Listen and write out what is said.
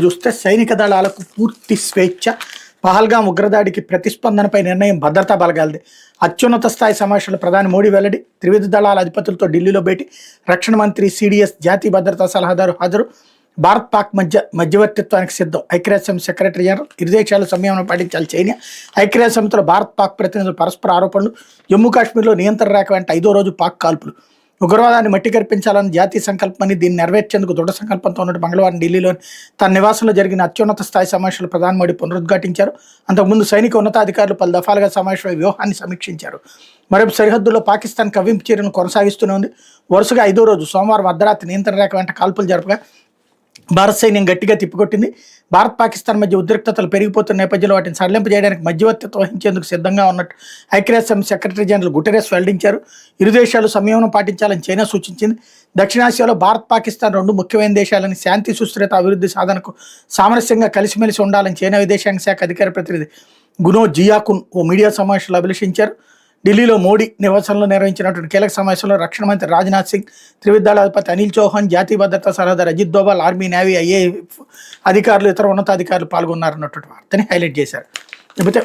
చూస్తే సైనిక దళాలకు పూర్తి స్వేచ్ఛ. పహల్గాం ఉగ్రదాడికి ప్రతిస్పందనపై నిర్ణయం భద్రతా బలగాలది. అత్యున్నత స్థాయి సమావేశంలో ప్రధాని మోడీ వెల్లడి. త్రివిధ దళాల అధిపతులతో ఢిల్లీలో భేటీ. రక్షణ మంత్రి సిడిఎస్ జాతీయ భద్రతా సలహాదారు హాజరు. భారత్ పాక్ మధ్యవర్తిత్వానికి సిద్ధం. ఐక్యరాజ్యసమితి సెక్రటరీ జనరల్. ఇరు దేశాలు సంయమనం పాటించాలి చైనా. ఐక్యరాజ్యసమితిలో భారత్ పాక్ ప్రతినిధులు పరస్పర ఆరోపణలు. జమ్మూ కాశ్మీర్లో నియంత్రణ రేఖ వెంట 5వ రోజు పాక్ కాల్పులు. ఉగ్రవాదాన్ని మట్టి కరిపించాలని జాతీయ సంకల్పమని దీన్ని నెరవేర్చేందుకు దృఢ సంకల్పంతో ఉన్నట్టు మంగళవారం ఢిల్లీలోని తన నివాసంలో జరిగిన అత్యున్నత స్థాయి సమావేశంలో ప్రధాని మోడీ పునరుద్ఘాటించారు. అంతకుముందు సైనిక ఉన్నతాధికారులు పలు దఫాలుగా సమావేశమై వ్యూహాన్ని సమీక్షించారు. మరోపు సరిహద్దుల్లో పాకిస్తాన్ కవ్వింపు చర్యను కొనసాగిస్తూనే ఉంది. వరుసగా 5వ రోజు సోమవారం అర్ధరాత్రి నియంత్రణ రేఖ వెంట కాల్పులు జరపగా భారత సైన్యం గట్టిగా తిప్పికొట్టింది. భారత్ పాకిస్తాన్ మధ్య ఉద్రిక్తతలు పెరిగిపోతున్న నేపథ్యంలో వాటిని సడలింపజేయడానికి మధ్యవర్తిత్వం వహించేందుకు సిద్ధంగా ఉన్నట్టు ఐక్యరాజ్యసమితి సెక్రటరీ జనరల్ గుటెరెస్ వెల్లడించారు. ఇరు దేశాలు సంయమనం పాటించాలని చైనా సూచించింది. దక్షిణాసియాలో భారత్ పాకిస్తాన్ రెండు ముఖ్యమైన దేశాలని, శాంతి సుస్థిరత అభివృద్ధి సాధనకు సామరస్యంగా కలిసిమెలిసి ఉండాలని చైనా విదేశాంగ శాఖ అధికార ప్రతినిధి గునో జియాకున్ ఓ మీడియా సమావేశంలో అభిలషించారు. ఢిల్లీలో మోడీ నివాసంలో నిర్వహించినటువంటి కీలక సమావేశంలో రక్షణ మంత్రి రాజ్నాథ్ సింగ్, త్రివిధ దళాధిపతి అనిల్ చౌహాన్, జాతీయ భద్రతా సలహాదారు Ajit Doval, army, navy, IAF అధికారులు, ఇతర ఉన్నతాధికారులు పాల్గొన్నారన్నటువంటి వార్తని హైలైట్ చేశారు. లేకపోతే